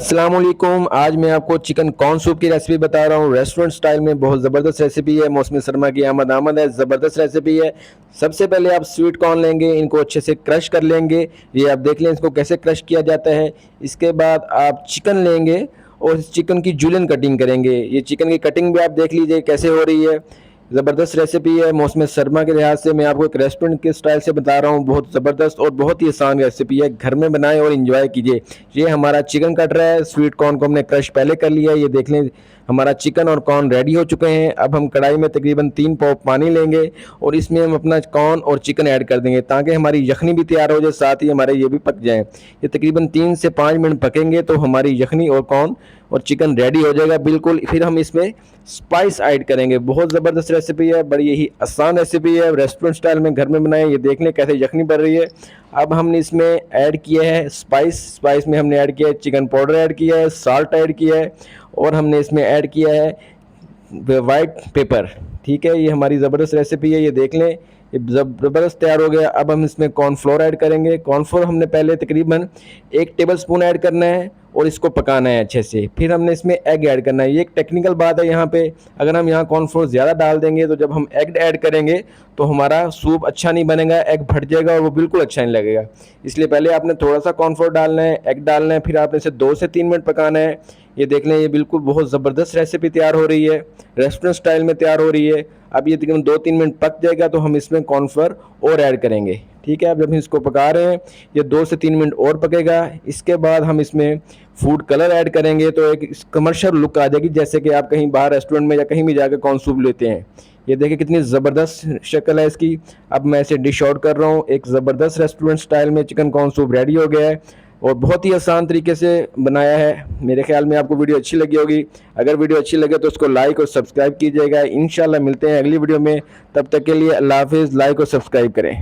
अस्सलामुअलैकुम। आज मैं आपको चिकन कॉर्न सूप की रेसिपी बता रहा हूँ। रेस्टोरेंट स्टाइल में बहुत ज़बरदस्त रेसिपी है। मौसमी सरमा की आमद है, ज़बरदस्त रेसिपी है। सबसे पहले आप स्वीट कॉर्न लेंगे, इनको अच्छे से क्रश कर लेंगे। ये आप देख लें इसको कैसे क्रश किया जाता है। इसके बाद आप चिकन लेंगे और इस चिकन की जूलियन कटिंग करेंगे। ये चिकन की कटिंग भी आप देख लीजिए कैसे हो रही है। ज़बरदस्त रेसिपी है। मौसम सरमा के लिहाज से मैं आपको एक रेस्टोरेंट के स्टाइल से बता रहा हूँ। बहुत ज़बरदस्त और बहुत ही आसान रेसिपी है। घर में बनाएं और इन्जॉय कीजिए। ये हमारा चिकन कट रहा है। स्वीट कॉर्न को हमने क्रश पहले कर लिया है। ये देख लें हमारा चिकन और कॉर्न रेडी हो चुके हैं। अब हम कढ़ाई में तकरीबन 3 पाव पानी लेंगे और इसमें हम अपना कॉर्न और चिकन ऐड कर देंगे ताकि हमारी यखनी भी तैयार हो जाए, साथ ही हमारे ये भी पक जाए। ये तकरीबन 3 से 5 मिनट पकेंगे तो हमारी यखनी और कॉर्न और चिकन रेडी हो जाएगा बिल्कुल। फिर हम इसमें स्पाइस ऐड करेंगे। बहुत ज़बरदस्त रेसिपी है, बड़ी ही आसान रेसिपी है। रेस्टोरेंट स्टाइल में घर में बनाएं। ये देख लें कैसे यखनी बन रही है। अब हमने इसमें ऐड किया है स्पाइस में हमने ऐड किया है चिकन पाउडर, ऐड किया है साल्ट, ऐड किया है और हमने इसमें ऐड किया है वाइट पेपर। ठीक है, ये हमारी ज़बरदस्त रेसिपी है। ये देख लें ये ज़बरदस्त तैयार हो गया। अब हम इसमें कॉर्नफ्लोर ऐड करेंगे। कॉर्नफ्लोर हमने पहले तकरीबन 1 टेबलस्पून ऐड करना है और इसको पकाना है अच्छे से। फिर हमने इसमें एग ऐड करना है। ये एक टेक्निकल बात है यहाँ पे। अगर हम यहाँ कॉर्नफ्लोर ज़्यादा डाल देंगे तो जब हम एग ऐड करेंगे तो हमारा सूप अच्छा नहीं बनेगा, एग फट जाएगा और वो बिल्कुल अच्छा नहीं लगेगा। इसलिए पहले आपने थोड़ा सा कॉर्नफ्लोर डालना है, एग डालना है, फिर आपने इसे 2 से 3 मिनट पकाना है। ये देख लें ये बिल्कुल बहुत ज़बरदस्त रेसिपी तैयार हो रही है। रेस्टोरेंट स्टाइल में तैयार हो रही है। अब ये तकरीबन 2-3 मिनट पक जाएगा तो हम इसमें कॉर्नफ्लोर और ऐड करेंगे। ठीक है, अब जब हम इसको पका रहे हैं ये 2 से 3 मिनट और पकेगा। इसके बाद हम इसमें फूड कलर ऐड करेंगे तो एक कमर्शियल लुक आ जाएगी, जैसे कि आप कहीं बाहर रेस्टोरेंट में या कहीं भी जाकर कॉर्न सूप लेते हैं। ये देखिए कितनी ज़बरदस्त शक्ल है इसकी। अब मैं इसे डिश आउट कर रहा हूँ। एक ज़बरदस्त रेस्टोरेंट स्टाइल में चिकन कॉर्न सूप रेडी हो गया है और बहुत ही आसान तरीके से बनाया है। मेरे ख्याल में आपको वीडियो अच्छी लगी होगी। अगर वीडियो अच्छी लगे तो उसको लाइक और सब्सक्राइब कीजिएगा। इंशाल्लाह मिलते हैं अगली वीडियो में। तब तक के लिए अल्लाह हाफिज़। लाइक और सब्सक्राइब करें।